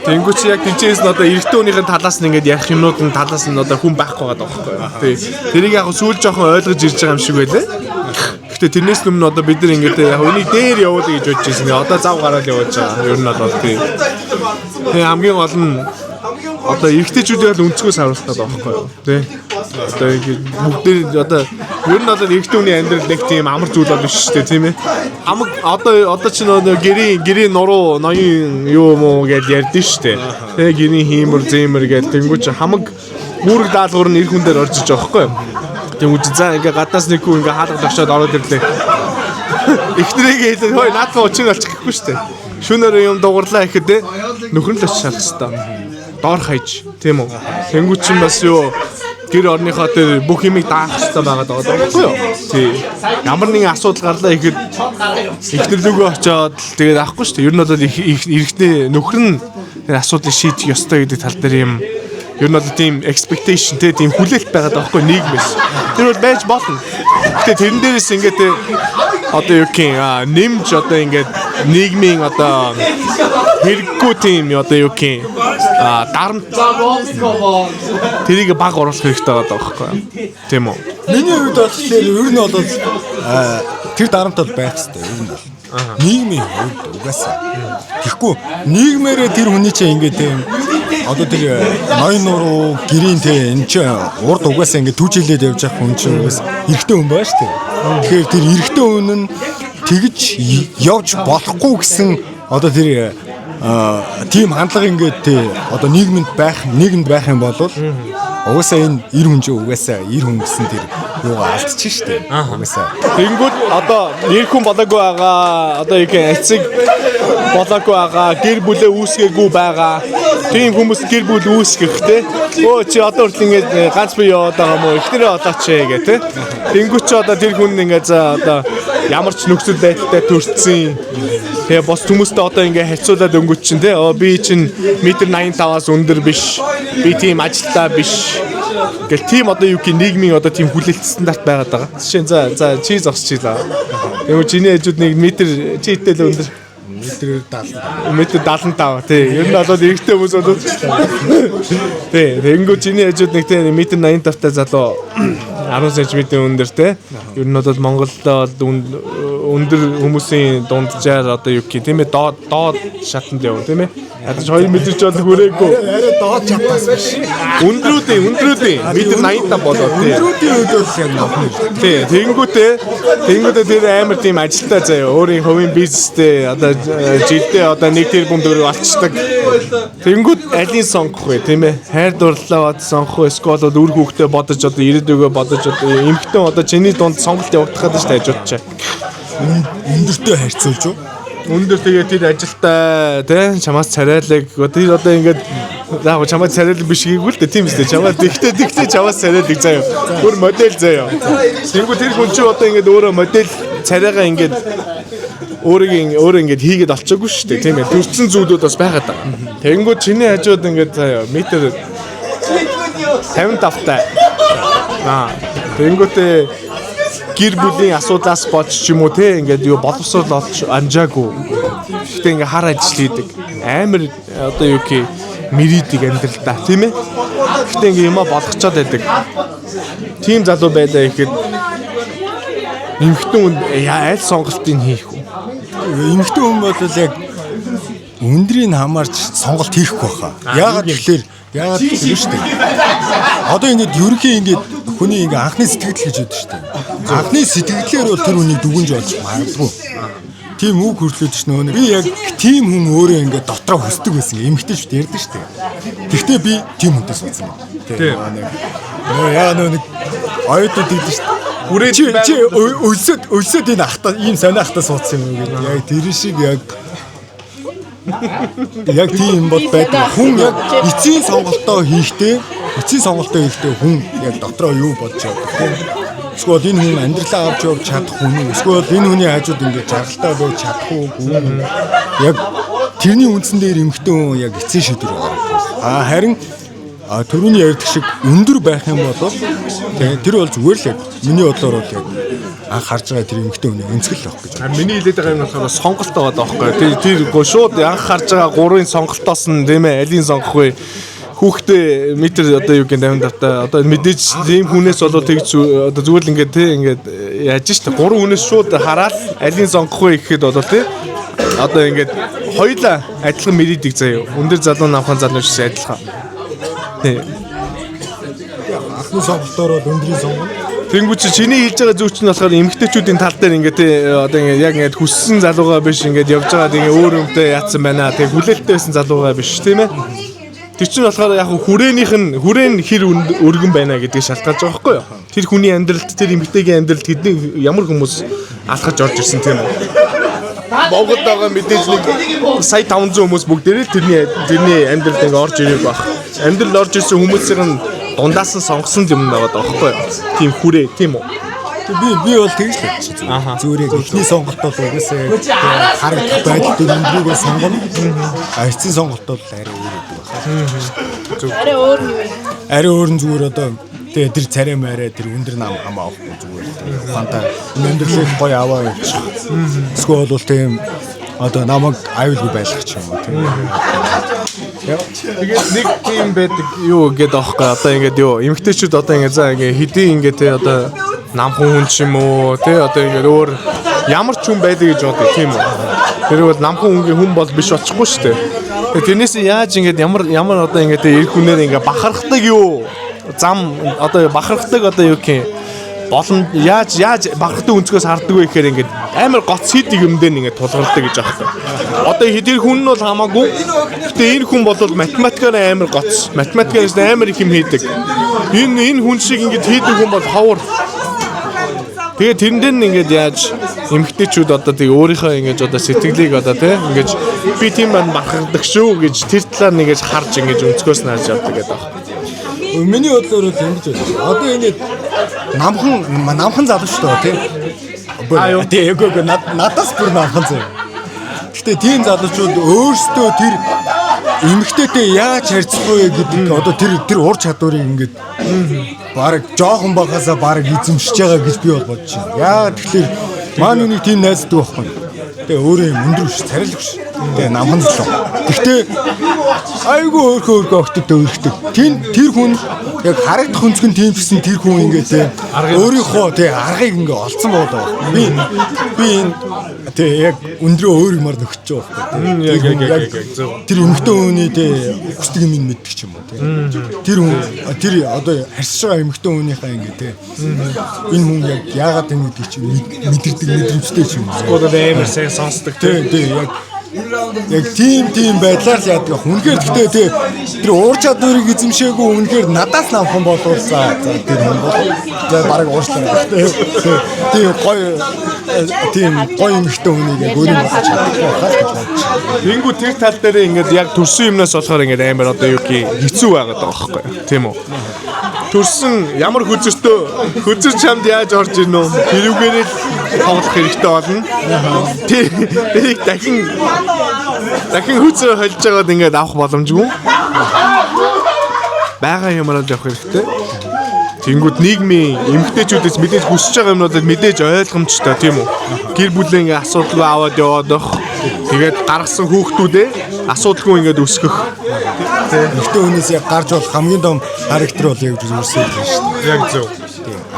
Тэнгүүч яг тэнцээс нь одоо эрэгтэй хүнийхэн талаас нь ингээд ярих юмнууд нь талаас нь одоо хүн байхгүй байгаа байхгүй. Тий. Тэрийг яг сүүл жоохон ойлгож ирж байгаа юм шиг байлаа. Гэхдээ тэрнээс өмнө одоо бид нар ингээд яг үнийг дээр явуулъя гэж бодож байсан. Одоо зав гараад явуулж байгаа. Ер нь бол тий. Тэгээ хамгийн гол нь одоо эрэгтэйчүүдийг л өнцгөөс харуулдаг байхгүй юу. Тий. Одоо бүгд одоо ер нь одоо эрэгтэй хүний амьдрал нэг тийм амар зүйл бол биш шүү дээ тийм ээ. Хамаг одоо ч гэрийн нуруу ноён юу муу гэж ярьдэн шүү дээ. Тэгээ гэрийн хиймэр зэмэр гэж тэнгуүч хамаг үүрэг даалгавар нь эр хүн дээр орж иж байгаа байхгүй юу. Тэнгуүч за ингээ гадаас нэг хүн ингээ хаалга тогшоод ороод ирлээ. Эхнэрээ хэлээд хөөе наадмаа учин олчих гэхгүй шүү дээ. Шүнээр юм дугуурлаа гэхэд нөхөр л очиж шалах хэвээр. Доор хаяж тийм үү. Тэнгуүч нь бас юу гэр орныхоо дээр бүх юмыг даах хэрэгтэй байгаад байгаа байхгүй юу? Тий. Ямар нэгэн асуудал гарлаа ихэд ихнэрлүүгөө очоод тэгээд авахгүй шүү дээ. Ер нь бол эрэгтэй нөхөр нь тэр асуудлыг шийдэх ёстой гэдэг тал дээр юм ер нь бол тийм expectation тийм хүлээлт байгаад байгаа байхгүй нийгмээс. Тэр бол байж болно. Гэтэ тэрэн дээрээс ингээд одоо юу гэх нэмж одоо ингээд нийгмийн одоо хэрэггүй тийм одоо юу гэх дарамт тэрийг баг оруулах хэрэгтэй байгаа байхгүй тийм үү. Миний хувьд бол ер нь бол тэр дарамт бол байх хэрэгтэй ер нь бол нийгмийн хувьд угаасаа тэгэхгүй нийгмээрээ тэр хүний чинь ингээд тийм одоо тэр ноён нуруу гэрийн те энэ чинь урд угаасаа ингээд түжүүлээд явж байгаа хүн чинь угаас эрэгтэй хүн байна шүү дээ. Тэгэхээр тэр эрэгтэй хүн нь тэгж явж болохгүй гэсэн одоо тэр тийм хандлага ингээд те одоо нийгэмд байх юм бол угаасаа энэ эр хүн чинь угаасаа эр хүн гэсэн тэр юугаа алдчих штеп угаасаа. Тэнгүүд одоо эр хүн болоогүй байгаа одоо яг эцэг болоогүй байгаа гэр бүлээ үүсгээгүй байгаа тийм хүмүүс гэр бүл үүсгэхтэй өө чи одоо хүртэл ингээд ганц бие яваад байгаа мó ихнэрээ олооч гэх те. Тэнгүүд чи одоо тэр хүн ингээд за одоо ямар ч нөхцөл байдалтай төрсэн. Тэгээ бос хүмүүстэй одоо ингээд харьцуулаад өнгөч чинь те би чинь 1.85-аас өндөр биш. Би тийм ажилтаа биш. Гэл тийм одоо юу гэх нийгмийн одоо тийм хүлээлт стандарт байгаад байгаа. Жишээ нь за чи зогсчихлаа. Тэгвэл чиний ээжүүд нэг метр чи итэл өндөр метр 75 тий. Ер нь бол эрэгтэй хүмүүс бол тий. Тэнгүү чиний ээжүүд нэг тий метр 85 та залуу 10 см өндөр тий. Ер нь бол Монголд өндөр хүмүүсийн дунджаар одоо юу гэх тийм ээ доод шатанд яв тийм ээ. Ядаж 2 метр ч бол хүрээгүй. Арай доод чатаас биш. Өндрүүдийн метр 85 болоо тий. Өндрүүдийн үед бол юм. Тий. Тэнгүүдээ тэр амар тийм ажилтаа заяа. Өөрийн хувийн бизнестэй одоо жилдээ одоо 1 тэрбум төгрөг олцдог. Тэнгүүд алийг сонгох вэ тийм ээ. Хайр дурлалаа бод сонгох вэ? Эсвэл бол үр хүүхдээ бодож одоо ирээдүгөө бодож одоо эмхтэн одоо чиний дунд сонголт явуулах гэдэг шүү дээ хажуудчаа. Өндөртэй харьцуулж юу? Өндөр тэгээ тэр ажилтаа тий чамаас царайлаг тэр одоо ингээд заа чамаас царайлаг биш гээгүй л дээ тийм үстэй чамаас тэгтээ чамаас царайлаг заяа. Бүр модель заяа. Тэнгүү тэр хүн чи одоо ингээд өөрөө модель царайгаа ингээд өөрөө ингээд хийгээд олчоогүй шүү дээ тийм ээ. Төрсэн зүйлүүд бас байгаад байгаа. Тэнгүү чиний хажууд ингээд заяа метр 55 таа. Тэнгүүтээ гэр бүлийн асуудлаас болж ч юм уу те ингээд юу боловсрол олж амжаагүй. Гэхдээ ингээд хар ажил хийдэг. Амар одоо юу гэх мэрийдэг амьдралдаа тийм ээ. Гэхдээ ингээд юма болгочоод байдаг. Тим залуу байлаа ихэд эмхтэн аль сонголтыг хийх вэ? Эмхтэн хүн бол яг өндрийг хамаарч сонголт хийхгүй баха. Яагаад гэвэл шүү дээ. Одоо ингээд ерөнхий ингээд хүний ингээ анхны сэтгэл гэж яддаг шүү дээ. Анхны сэтгэлээр бол тэр хүнийг дүгнж болж магадгүй. Тийм үг хөрлөөд ш нөө. Би яг тийм хүн өөрөө ингээ дотроо хөсдөг байсан. Эмхтэй шүү дээ ярьдаг шүү дээ. Гэхдээ би тийм хүнтэй суудсан байна. Тийм. Нөө яа нөө нэг оюутнууд гэдэг шүү дээ. Үрээ чи өлсөд энэ ахта ийм сонио ахта суудсан юм уу гэдэг. Яг тэр шиг яг тийм бод байдаг. Хүн яг эцсийн сонголтоо хийхдээ хүн яг дотроо юу бодож байгаа. Эсвэл энэ хүн амьдралаа авч явж чадах хүн үү? Эсвэл энэ хүний хажууд ингээд жаргалтай байж чадах уу? Яг тэрний үндсэн дээр эмхтэн хүн яг эцсийн шийдвэр гаргав. Харин Төрөний ярьдаг шиг өндөр байх юм бол тэр бол зүгээр л яг миний бодлоор бол яг анх харж байгаа тэр эмэгтэй хүний өнцгөл байх гэж. Миний хэлээд байгаа юм болохоор сонголт байгаа даахгүй. Тэр шууд анх харж байгаа гурвын сонголтоос нь тийм ээ алийн сонгох вэ? Хүүхдээ метр одоо юу гэх юм давтаа одоо мэдээж ийм хүнээс бол тэгж одоо зүгээр л ингээд тий ингээд яаж штэ гурван хүнээс шууд хараад алийн сонгох вэ гэхэд бол тий одоо ингээд хоёулаа адилхан мэддэг заяа. Өндөр залуу намхан залуу шиг адилхан. Тий. Ахны сонголтоор бол өндрийн сонгол. Тэнгүүч чиний хэлж байгаа зүйл чинь болохоор эмэгтэйчүүдийн тал дээр ингээд тий одоо ингээд яг ингээд хүссэн залуугаа биш ингээд явж байгаа тэгээ өөр өмтэй яатсан байна. Тэгээ хүлээлттэй байсан залуугаа биш тийм ээ. Тэр чинь болохоор яг хүрээн хэр өргөн байна гэдгийг шалтгаалж байгаа байхгүй юу? Тэр хүний амьдралд тэр эмэгтэйгийн амьдралд хэдэн ямар хүмүүс алхаж орж ирсэн тийм үү? Монголд байгаа мэдээж нэг сая 500 хүмүүс бүгдээрээ тэрний амьдралд ингээ орж ирэх баг. Амьдрал орж ирсэн хүмүүсийн дундаас нь сонгосон юм байгаа байхгүй юу? Тийм хүрээ тийм үү? Би бол тэгж л бодчих. Зүгээр ихний сонголт бол угсаа харагдах байдал дээр өндрийгөө сонгоно. Эцсийн сонголт бол арай өөр байдаг. Арай өөр юм. Арай өөр нь зүгээр одоо тэр царай маарай тэр өндөр нам хамаа авахгүй зүгээр. Ухаантай өндөрлөх гоё аваа явчих. Эсвэл бол тийм одоо намайг аюулгүй байлгах ч юм уу тийм. Тэгээд нэг тийм байдаг юу гэдэг аахгүй одоо ингээд юу эмэгтэйчүүд одоо ингээд за ингээд хэдий ингээд те одоо намхан хүн ч юм уу те одоо ингээд өөр ямар ч хүн байдаг гэж бодъё тийм үү. Тэр бол намхан хүн бол биш очихгүй шүү дээ. Тэрнээс яаж ингээд ямар одоо ингээд эрх хүнээр ингээд бахархдаг юу зам одоо бахархдаг одоо юу гэх юм болон яаж бахархдаг өнцгөөс харддаг вэ гэхээр ингээд амар гоц хийдэг юм дээр ингээд тулгардаг гэж аахгүй. Одоо хэдэр хүн нь бол хамаагүй. Гэтэ энэ хүн бол математикаар амар гоц. Математикаас амар их юм хийдэг. Энэ хүн шиг ингээд хийдэг хүн бол ховор. Тэгээ тэрнээр нь ингээд яаж эмгтээчүүд одоо тэгээ өөрийнхөө ингээд одоо сэтгэлийг одоо тийм ингээд би тийм байна бахархдаг шүү гэж тэр талаар нэгэж харж ингээд өнцгөөс нь харж явдаг гэдэг байна. Миний бодлоор бол ингэж байна. Одоо ингээд намхан залуу шүү дээ тийм. Тэгээ ээгөө надаас бүр намхан зэ. Гэтэ тийм залуучууд өөрсдөө тэр эмэгтэйтэй яаж харьцах вэ гэдэг одоо тэр ур чадварыг ингээд баг жоохон багасаа баг эзэмшиж байгаа гэж би бол бодож байна. Яа тэгэхээр маань үнийг тийм найздаг байхгүй. Тэгээ өөрөө өндөр биш, царил биш. Тэгээ намхан залуу. Гэхдээ айгүй өөрхөө огтд өөрхдөг. Тэр хүн яг харагдах өнцгөн тийм гэсэн тэр хүн ингээд өөрийнхөө тэгээ аргыг ингээд олцсон болоо. Би энэ тэгээ яг өндрөө өөр юмар нөхөж байгаа байхгүй. Тэр эмэгтэй хүний тэгээ хүсдэг юм мэддэг ч юм уу тэгээ. Тэр хүн тэр одоо харьцаж байгаа эмэгтэй хүнийхээ ингээд энэ хүн яг яагаад ингэ гэдэг чинь мэдэрдэг мэдрэмжтэй ч юм уу. Одоо амар сайн сонсдог тэгээ яг тийм байдлаар л яадаг. Үнэхээр гэхдээ тэр уур чадварыг эзэмшээгүй үнэхээр надаас намхан болуулсаа тэр хүн бол бараг уушлаа. Тийм гоё эмэгтэй хүнийг яг өөрийн бодож чаддаг байхаа гэж бодож. Тэнгүү тэр тал дээр ингээд яг төрсөн юмнаас болохоор ингээд амар одоо юу гэх хэцүү байгаад байгаа байхгүй тийм үү? Төрсөн ямар хөзөр чамд яаж орж ирнэ үү? Тэрүүгээрээ л тоглох хэрэгтэй болно. Тэрийг дахин хөзөр холж байгаад ингээд авах боломжгүй. Бага юмараа явах хэрэгтэй. Тэнгүүд нийгмийн эмгтээчүүдээс мэдээж хүсэж байгаа юмнуудад мэдээж ойлгомжтой тийм үү? Гэр бүлийн ингээд асуудалгүй аваад яваад байх. Тэгээд гаргасан хүүхдүүдээ асуудалгүй ингээд өсгөх. Эмэгтэй хүнээс яг гарч бол хамгийн том характер бол яг үүсэж байна шүү дээ. Яг зөв.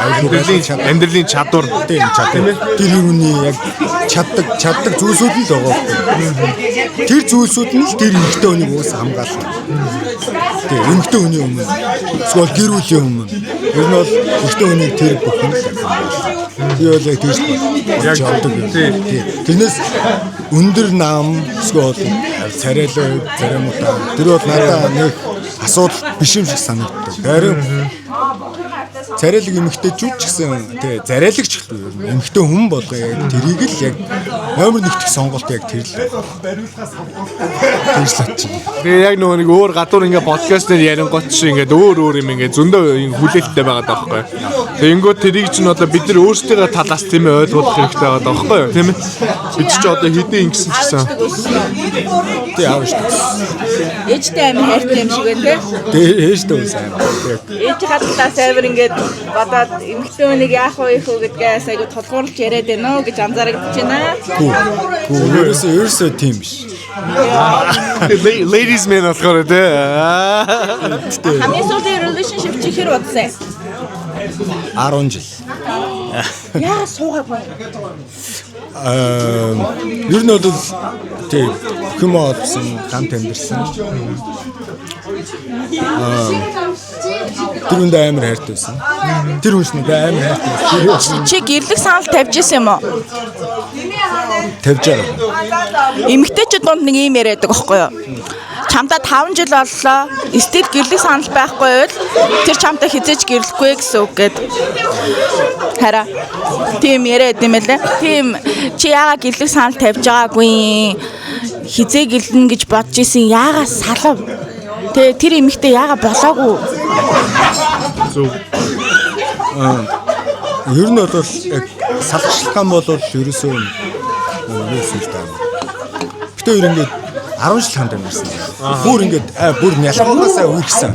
Амьдралын чадвар тийм чадвар. Тэр хүний яг чаддаг зүйлсүүд нь л байгаа. Тэр зүйлсүүд нь л тэр эмэгтэй хүнийг уус хамгаална. Тийм эмэгтэй хүний өмнө эсвэл гэр бүлийн өмнө ер нь бол эмэгтэй хүнийг тэр бүхэн л хамгаална. Би бол яг тийш яг чаддаг. Тийм. Тэрнээс өндөр нам эсвэл царайлаг заримудаа тэр бол надад нэг асуудал биш юм шиг санагддаг. Харин царайлаг эмэгтэйчүүд ч гэсэн тий зарайлагч эмэгтэй хүн болго яг тэрийг л яг номер 1 дэх сонголт яг тэр л. Тэгээ яг нөгөө нэг өөр гадуур ингээ подкаст дээр ярингот чи ингээ өөр юм ингээ зөндөө хүлээлттэй байгаа даахгүй. Тэгэнгүүт тэрийг чинь одоо бид нар өөрсдөө талаас тийм ойлгох хэрэгтэй байгаа даахгүй тийм ээ. Бид ч одоо хэдийн ингэсэн ч гэсэн. Тий аав шүү. Ээжтэй амин хайртай юм шиг байна тий. Ээжтэй үс аав. Ээж хадлаа сайвар ингээд бодоод эмэгтэй хүнийг яах вэ гэдгээс айгу толгуурлж яриад байна уу гэж анзаарэгдэж байна. Ерөөсөө тийм биш. Ladies man болохоор тий. Хамгийн сүүлийн relationship чи хэр удсан? 10 жил. Яа суугаагүй. Ер нь бол тийм хүмүүсэн хамт амьдэрсэн. Тэр үндэ амар хайртай байсан. Тэр хүнснүүд амар хайртай байсан. Чи гэрлэх санал тавьж исэн юм уу? Тавьж байгаа. Эмэгтэйчүүд донд нэг юм яриад байгаа байхгүй юу? Чамдаа 5 жил боллоо. Стил гэрлэх санал байхгүй бол тэр чамтай хизээж гэрлэхгүй гэсэн үг гээд. Хараа. Тийм яриад юм байлаа. Тийм чи яагаад гэрлэх санал тавьж байгаагүй? Хизээ гэлнэ гэж бодож исэн. Яагаад салав? Тэр эмэгтэй яагаад болоогүй? Зөв. Ер нь бол яг салгачлах юм бол ерөөсөө юу юм даа. Гэтэ ер ингээд 10 жил хамт амьдсан. Бүр ингээд бүр нялхаагаасаа үерхсэн.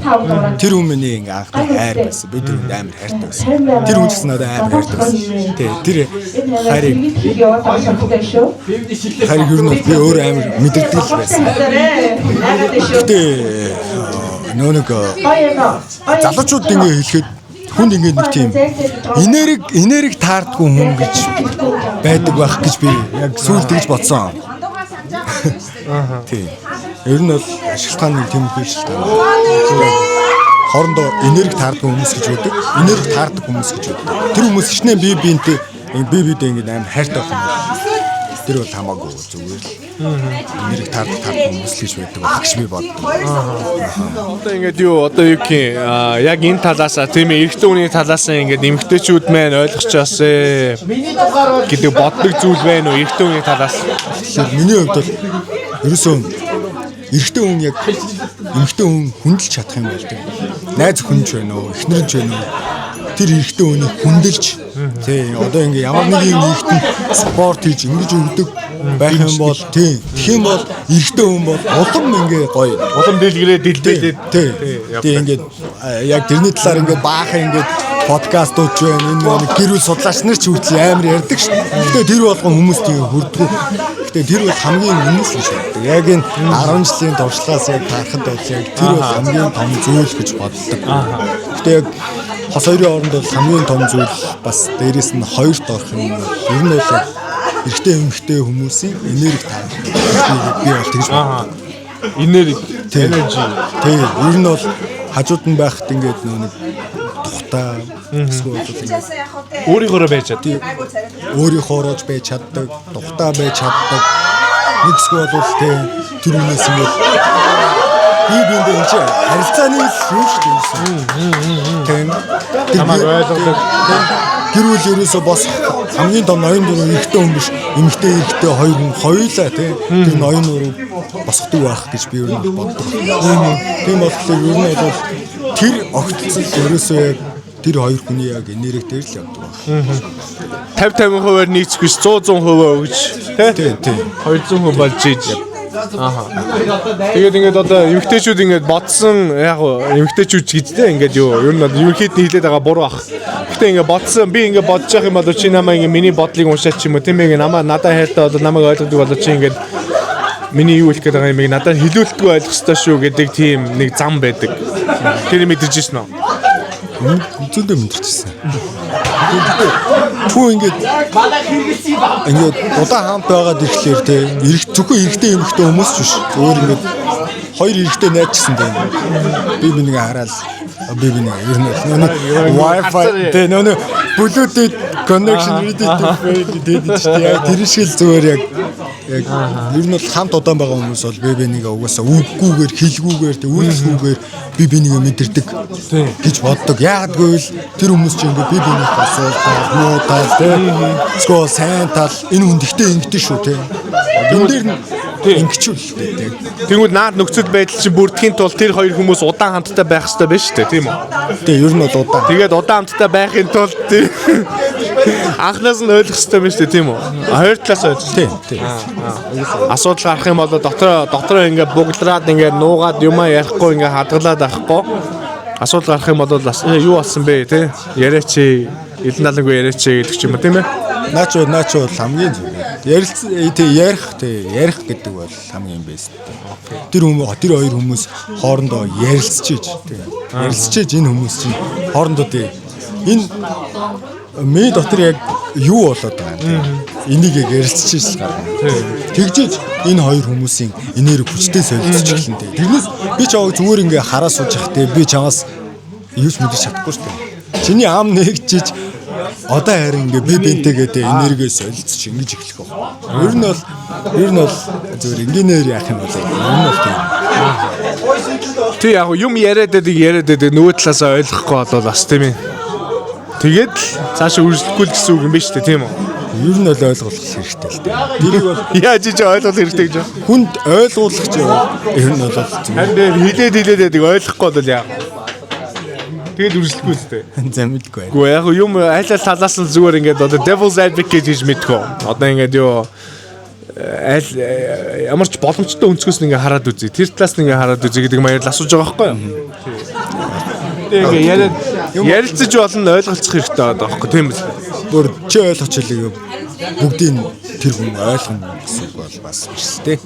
Тэр өмнө ингээ анхны хайр байсан. Би тэр амар хайртай байсан. Тэр хүн ч гэсэн надад амар хайртай байсан. Тэр хайрыг ер нь би өөр амар мэдэрдэг л байсан. Гэтэ нэг залуучууд ингээ хэлэхэд хүнд ингээ нэг тийм энерги таардгүй хүн гэж байдаг байх гэж би яг сүүлд тэгж бодсон. Тийм. Ер нь бол шалтгаан нэг тийм их шалтгаан. Хоорондоо энерги таарддаг хүмүүс гэж байдаг. Энерги таарддаг хүмүүс гэж байдаг. Тэр хүмүүс хичнээн бие биентэй ингээд амар хайртай хүмүүс. Тэр бол хамаагүй зүгээр л. Энерги таарддаг хүмүүс гэж байдаг гэж би боддог. Одоо ингээд одоо юу гэх яг энэ талаас тийм ээ эрэгтэй хүний талаас ингээд эмэгтэйчүүд маань ойлгочоосэй гэдэг боддог зүйл байна уу эрэгтэй хүний талаас? Миний хувьд бол ерөөсөө эрэгтэй хүн яг эмэгтэй хүн хүндэлж чадах юм болдог. Найз хүнч байна уу, эхнэрч байна уу? Тэр эрэгтэй хүнийг хүндэлж тий одоо ингээ ямар нэгэн нэгтэн спорт хийж ингэж өгдөг байх юм бол тий тэгэх юм бол эрэгтэй хүн бол улам ингээ гоё Улам дэлгэрээ дэлдэлээд тий ингээ яг тэрний талаар ингээ баахан ингээ подкастууд байна энэ нэг гэр бүл судлаач нар ч үүсэл амар ярьдаг шүү. Гэтэ тэр болгон хүмүүс тийм хүрдгүү. Гэтэ тэр бол хамгийн өмнөөс нь шүү. Яг энэ 10 жилийн туршлагаас яг тарахад бол яг тэр бол хамгийн том зүйл гэж боддог. Гэтэ яг хос хоёрын хооронд бол хамгийн том зүйл бас дээрэс нь хоёрт орох юм. Ер нь бол эрэгтэй эмэгтэй хүмүүсийн энерги таах. Би бол тэгж боддог. энерги тий ер нь бол хажууд нь байхад ингээд нэг тухтай эсвэл өөрийнхөө байж чад. өөрийнхоорож байж чаддаг, тухтай байж чаддаг. Нэг эсвэл бол тэр үнээс ингээд би биндээ энэ харилцааны сүнж тийм Тамаг ойлгодог. гэр бүл ерөөсөө бос хамгийн том ноён дөрөв эрэгтэй хүн биш эмэгтэй эрэгтэй хоёр хүн хоёулаа тийм тэр ноён дөрөв босгодог байх гэж би ер нь боддог. Тийм болохоор ер нь бол тэр огтлол ерөөсөө яг тэр хоёр хүний яг энерги дээр л явдаг байна. 50-50% нийцэхгүй 100% өгж Тийм 200% болж ийж. Тэгээд ингээд одоо эмэгтэйчүүд ингээд бодсон яг эмэгтэйчүүд гэдтэй ингээд ер нь ерөнхийд нь хэлээд байгаа буруу ах. Гэтэ ингээд бодсон би ингээд бодож явах юм бол чи намайг ингээд миний бодлыг уншаач юм уу тийм ээ надад хайртай бол намайг ойлгодог бол чи ингээд миний юу хэлэх гээд байгаа юм надад хэлүүлэлтгүй ойлгох ёстой шүү гэдэг тийм нэг зам байдаг. Тэр мэдэрч ирсэн үү? Зөндөө мэдэрчсэн. Чүү ингээд удаа хамт байгаад ирэхлээр зөвхөн эрэгтэй эмэгтэй хүмүүс ч биш. Өөр ингээд хоёр эрэгтэй найзчсан тийм. Би бинийг хараад би бинийг ер нь wifi нөө Bluetooth connection гэдэг яг тэр шиг зүгээр яг ер нь бол хамт удаан байгаа хүмүүс бол бэбэнийг угаасаа үггүйгээр хэлгүйгээр тэг үйлсгүйгээр бэбэнийг мэдэрдэг гэж боддог. Яагадгүй л тэр хүмүүс чинь ингээ бэбэнийг асуудал муу тал скол сайн тал энэ хүн ихтэй ингэдэж шүү те. Энэ дээр нь ингэчүүлтэй те. Тэгвэл наад нөхцөл байдал чинь бүрдэхийн тулд тэр хоёр хүмүүс удаан хамтдаа байх хэрэгтэй байна шүү дээ, тийм үү? Тэг ер нь бол удаан. Тэгээд удаан хамтдаа байхын тулд анхнаас нь ойлгох хэрэгтэй байна шүү дээ, тийм үү? Хоёр талаас ойлгох. Тийм. Асуудал гарах юм бол дотроо ингээ буглараад ингээ нуугаад юмаа ярихгүй ингээ хадгалаад авахгүй. Асуудал гарах юм бол юу болсон бэ те? Яриач элен далангүй яриач гэдэг ч юм уу, тийм ээ? Наач бол хамгийн зүгээр. Ярих гэдэг бол хамгийн бэст. Тэр хоёр хүмүүс хоорондоо ярилцчихэж энэ хүмүүс чинь хоорондоо энэ ми дотор яг юу болоод байгаа юм. Энийг яг ярилцчихж гарна. Тэгжиж энэ хоёр хүмүүсийн энерги хүчтэй солилцож эхэлнэ. Тэрнээс би чамайг зүгээр ингээ хараа сууж явахтай би чамаас юу ч мэдэж чадахгүй шүү дээ. Чиний ам нэгжиж одоо харин ингээ би бинтэйгээ энерги солилцож ингэж эхлэх баг. Ер нь бол зүгээр инженеэр яах юм бол ер нь бол тийм. Тэг яг юм яриад байдаг нөгөө талаасаа ойлгохгүй болол бас тийм ээ. Тэгээд цаашаа үргэлжлэхгүй л гэсэн үг юм байна шүү дээ, тийм үү? Ер нь л ойлгох хэрэгтэй л дээ. Тэрийг бол яаж ч ойлгох хэрэгтэй гэж. Хүнд ойлгуулах ч ер нь бол харин хилээд байдаг ойлгохгүй бол яа. Тэгээд үргэлжлэхгүй л дээ. Замдгүй. Гэхдээ яг юм аль талаас нь зүгээр ингээд одоо devil's advocate гэж мэдгүй. Одоо ингээд юу ямар ч боломжтой өнцгөөс нь ингээ хараад үзье. Тэр талаас нь ингээ хараад үзье гэдэг маягаар асууж байгаа байхгүй юу? Тэгээ ярилцаж болно ойлголцох хэрэгтэй байгаа байхгүй тийм үү? Бүр чи ойлгоч хэлээ бүгдийг тэр хүн ойлгоно гэсэн бол бас биш тий.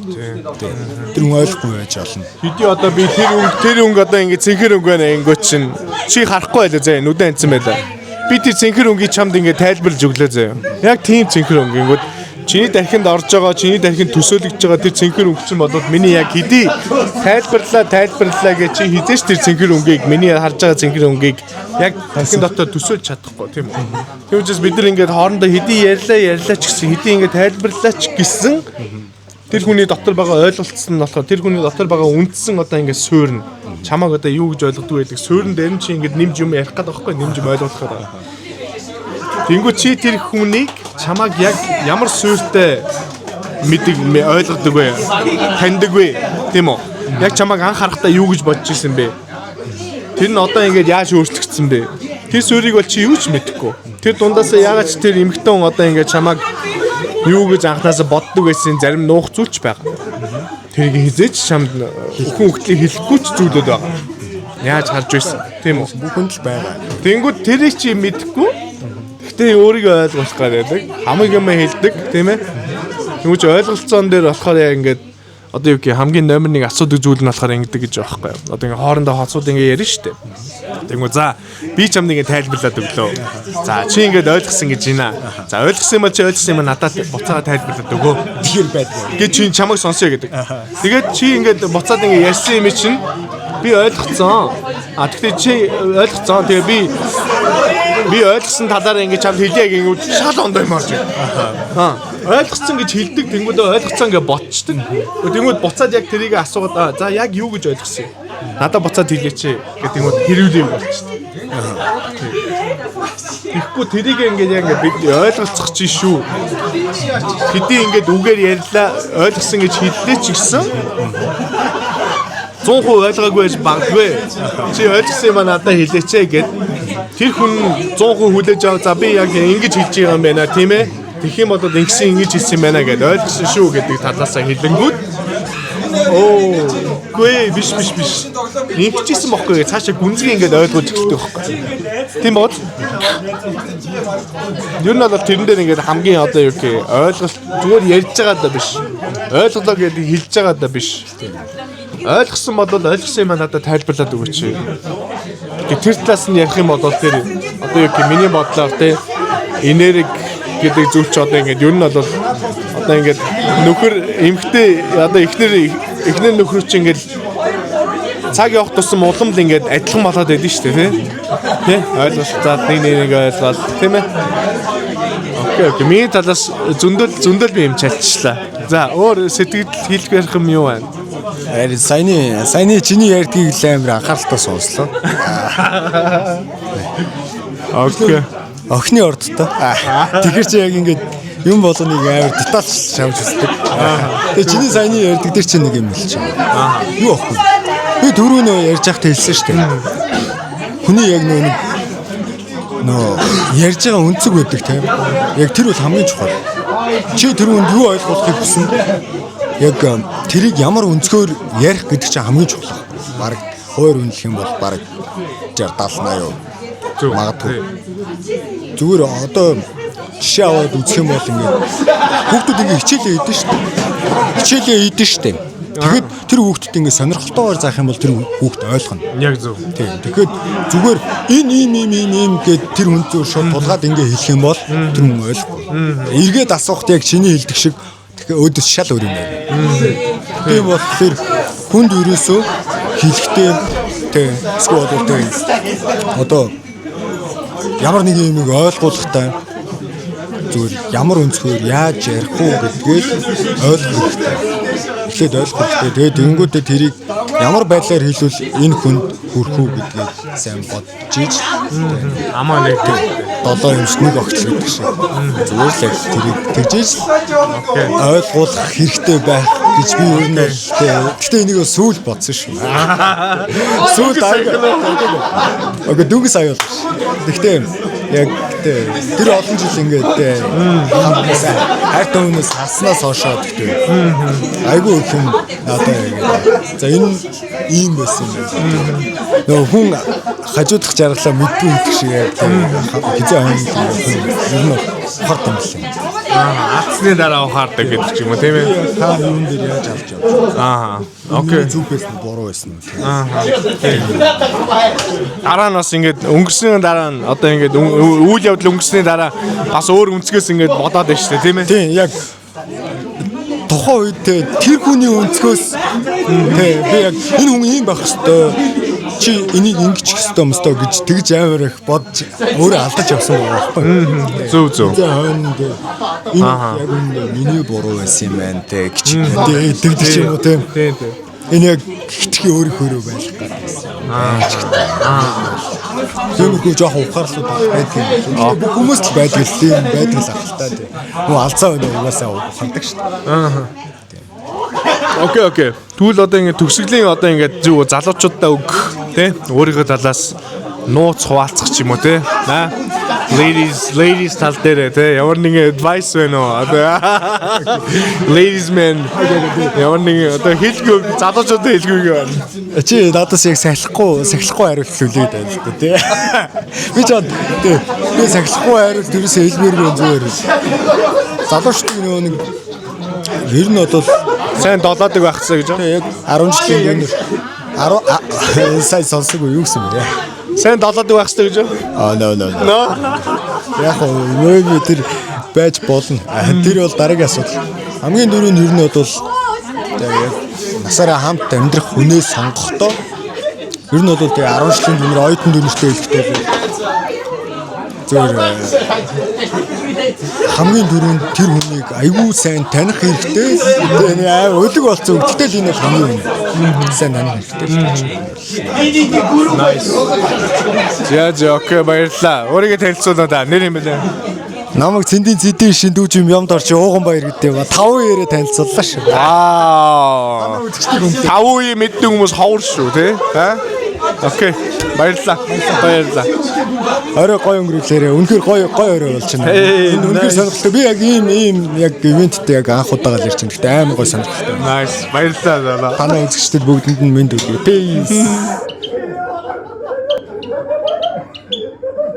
Тэр хүн ойлгохгүй байж болно. Хэдий одоо би тэр өнгө одоо ингээ цэнхэр өнгө байна ингээд чинь чи харахгүй байлаа заа нүдэн анцсан байлаа. Би тэр цэнхэр өнгөийг чамд ингээ тайлбарлаж өглөө заа. Яг тийм цэнхэр өнгө ингээд чиний дархинд орж байгаа, чиний дархинд төсөөлөгдөж байгаа тэр цэнхэр өнгөчин бодоод миний яг хэдий тайлбарлаа гэж чи хизээш тэр цэнхэр өнгөийг миний харж байгаа цэнхэр өнгөийг яг дархин дотор төсөөлж чадахгүй тийм үү. Тийм учраас бид нар ингээд хоорондоо хэдий ярьлаа ч гэсэн хэдий ингээд тайлбарлаа ч гэсэн тэр хүний дотор байгаа ойлголцсон нь болохоор тэр хүний дотор байгаа үндсэн одоо ингээд суурна. Чамаг одоо юу гэж ойлгодог вэ гэдэг суурн дээр нь чи ингээд нэмж юм ярих гэдэг байхгүй нэмж юм ойлгох гэдэг. Тэнгүү чи тэр хүнийг чамаг яг ямар суурьтай ойлгодог вэ? Таньдаг вэ? Тийм үү? Яг чамаг анх харахтаа юу гэж бодож ирсэн бэ? Тэр нь одоо ингээд яаж өөрчлөгдсөн бэ? Тэр суурийг бол чи юу ч мэдэхгүй. Тэр дундаасаа яагаад ч тэр эмэгтэн одоо ингээд чамаг юу гэж анхнаасаа боддог байсан зарим нуух зүйлч байгаа. Тэрийг хизээч чамд хүн хөлтлийг хэлэхгүй ч зүйлүүд байгаа. Яаж харж байсан? Тийм үү? Бүхэнд л байгаа. Тэнгүүд тэрийг чи мэдэхгүй. Гэтэ өөрийгөө ойлгох гэдэг. Хамаг юм хэлдэг, тийм ээ. Тэгвэл ойлголцоон дээр болохоор яг ингээд одоо юу гэх хамгийн номер 1 асуудаг зүйл нь болохоор ингэдэг гэж байгаа байхгүй юу? Одоо ингээд хоорондоо хоцууд ингээд ярина шүү дээ. Тэгвэл за би чамд ингээд тайлбарлаад өглөө. За чи ингээд ойлгосон гэж байна. За ойлгосон юм чи ойлгосон юм надад буцаага тайлбарлаад өгөө. Тэр байдаг. Гэж чи чамайг сонсё гэдэг. Тэгээд чи ингээд буцаад ингээд ярьсан юм чинь би ойлгоцсон. Тэгтээ чи ойлгоцсон. Тэгээ би ойлгосон талаараа ингэж чамд хэлье гэнгүй шал ондоо юм орж байна. Ойлгоцсон гэж хэлдэг тэнгууд ойлгоцсон гэж ботчдаг. Тэнгууд буцаад яг тэрийг асуугаад за яг юу гэж ойлгосон юм? Надад буцаад хэлээч гэдэг тэнгууд хэрүүлээ болчихдог. Тэгэхгүй тэрийг ингэж яг бид ойлголцох чинь шүү. Хэдий ингэж үгээр ярьлаа ойлгосон гэж хэллээ ч гэсэн 100% ойлгоогүй байж багдгүй. Чи ойлгосон юм надад хэлээч гэд тэр хүн 100% хүлээж аваа. За би яг ингэж хэлж байгаа юм байна тийм ээ. Тэгэх юм бол ингэж хэлсэн юм байна гэд ойлгосон шүү гэдэг талаасаа хэлэнгүүт гүй биш. Ингэжсэн бохгүй цаашаа гүнзгий ингэж ойлгож эхэлдэг байхгүй. Тийм бод. Юу нэг бол тэрэн дээр ингэж хамгийн одоо юу гэх ойлголт зүгээр ярьж байгаа даа биш. Ойлголоо гэдэг хэлж байгаа даа биш. Ойлгосон бол ойлгосон юм надад тайлбарлаад өгөөч. Тэр талаас нь ярих юм бол тэр одоо юу гэх миний бодлоор те энерги гэдэг зүйл чи одоо ингээд юу нь бол одоо ингээд нөхөр эмхтэй одоо эхнэр нөхөр чи ингээд цаг явах тусам улам л ингээд адилхан болоод байдаг шүү дээ тий ойлголцоод нэг ойлгоод тийм ээ Окей. Миний талаас зөндөл би юм чалчлаа. За, өөр сэтгэл хэлэх ярих юм юу байна? Ари саяны чиний ярьдгийг л амар анхааралтай сонслоо. Окей. Охины ордтой. Тэгэхээр чи яг ингээд юм болгоныг амар детальч шавж үздэг. Тэгээ чиний саяны ярьдаг дээр чи нэг юм хэлж байгаа. Юу ахгүй. Би түрүү нөө ярьж байхдаа хэлсэн шүү дээ. Хүний яг нөө ярьж байгаа өнцөг байдаг тийм. Яг тэр бол хамгийн чухал. Чи тэр үнд юу ойлгохыг хүснэ? Яг тэрийг ямар өнцгөөр ярих гэдэг чинь хамгийн чухал. Бараг хойр үнэлэх юм бол бараг 60 70 80 магадгүй. Зүгээр одоо жишээ аваад үзэх юм бол ингээд хүүхдүүд ингээд хичээлээ хийдэж шүү дээ. Хичээлээ хийдэж шүү дээ. Тэгэхэд тэр хүүхдүүд ингээд сонирхолтойгоор заах юм бол тэр хүүхд ойлгоно. Яг зөв. Тийм. Тэгэхээр зүгээр ийм гэд тэр хүн зөв шууд тулгаад ингээд хэлэх юм бол тэр хүн ойлгохгүй. Эргээд асуухт яг чиний хэлдэг шиг тэгэхээр өөдөөс шал өөр юм байна. Тийм бол тэр хүнд өрөөсөө хэлэхдээ тийм эсвэл тийм одоо ямар нэг юм ойлгуулахтай зүгээр ямар өнцгөр яаж ярих уу гэдгийг ойлгох хэрэгтэй. Эхлээд ойлгох хэрэгтэй. Тэгээд тэнгуүдээ тэрийг ямар байдлаар хэлвэл энэ хүнд хүрэх үү гэдгийг сайн бодож иж Амаа нэг 7 юмс нэг огт гэдэг шиг. Зүгээр л яг тэрийг тэгжиж ойлгуулах хэрэгтэй байх гэж би юу нэ. Гэхдээ энийг сүүл бодсон шүү. Сүүл ага дүнгийн сая бол. Гэхдээ яг тэр олон жил ингээд хамтнасаа хайртай хүнээс харснаас хойшоо гэхдээ айгүй их юм надад за энэ ийм байсан юм. Нөгөө хүн хажуудах жаргалаа мэдгүй гэдэг шиг яг хизээ хань юм нь хорт юм лээ. Атсны дараа ухаардаг гэдэг ч юм уу тийм ээ. Та юун дээр яаж авч яваа. Окей. Зүгээс нь буруу байсан уу. Дараа нь бас ингээд өнгөрсний дараа нь одоо ингээд үйл явдал өнгөрсний дараа бас өөр өнцгөөс ингээд бодоод байна шүү дээ тийм ээ. Тийм яг тухайн үед тэр хүний өнцгөөс би яг энэ хүн ийм байх хэвээр чи энийг ингэж хэвээр юмстой гэж тэгж амар их бодож өөрөө алдаж явсан байгаа байхгүй. Зөв. Энэ яг миний буруу байсан юм байна те гэж тэгдэж юм уу тийм. Энэ яг хитрхи өөрийнхөө байх гэсэн. Зөвхөн жоох ухаарлууд байдаг юм. Бүх хүмүүст л байдаг л тийм байдаг л ахaltaа тийм. Нөө алцаа өнөө угаасаа ухаардаг шүү дээ. Окей. Тэгвэл одоо ингээд төгсгөлийн одоо ингээд зүг залуучуудаа өг тий өөрийнхөө талаас нууц хуваалцах ч юм уу тий ladies тал дээр тий ямар нэгэн advice байна уу одоо ladies man ямар нэгэн одоо хэлгүй залуучуудаа хэлгүй юм. Чи надаас яг сахилахгүй хариулт хүлээд байна л дээ тий. Би ч тий би сахилахгүй хариулт ерөөсөө хэлмээргүй зүгээр. Залуучдын нөгөө нэг ер нь бол сайн долоодаг байхсаа гэж яг 10 жилийн өмнө сайн сонсоогүй юу гэсэн бэ? сайн долоодаг байхсаа гэж No. Яг нь тэр байж болно. Тэр бол дараагийн асуудал. Хамгийн дөрөв нь ер нь бол насаараа хамт амьдрах хүнээ сонгохдоо ер нь бол тэгээ 10 жилийн өмнө оюутан дүнжтэй хэлэхдээ зөв хамгийн дөрөв тэр хүнийг айгүй сайн таних хэрэгтэй. Тэгээ өлөг болцсон. Гэтэл энэ хамгийн сайн таних хэрэгтэй. За окей баярлаа. Өөрийгөө танилцуулнаа нэр юм бэ? Намайг цэндийн шин дүүж юмд орч ууган баяр гэдэг ба 5 ярээ танилцууллаа шүү. Аа. 5 үе мэддэг хүмүүс ховор шүү тий. Окей. Баярлаа. Орой гоё өнгөрүүлээрээ. Үнэхээр гоё орой болж байна. Энэ үнэхээр сонирхолтой. Би яг ийм яг ивенттэй яг анх удаага л ирж байна. Гэхдээ амар гоё сонирхолтой. Nice. Баярлалаа. Танай үзэгчдэд бүгдэнд нь мэнд өгье. Peace.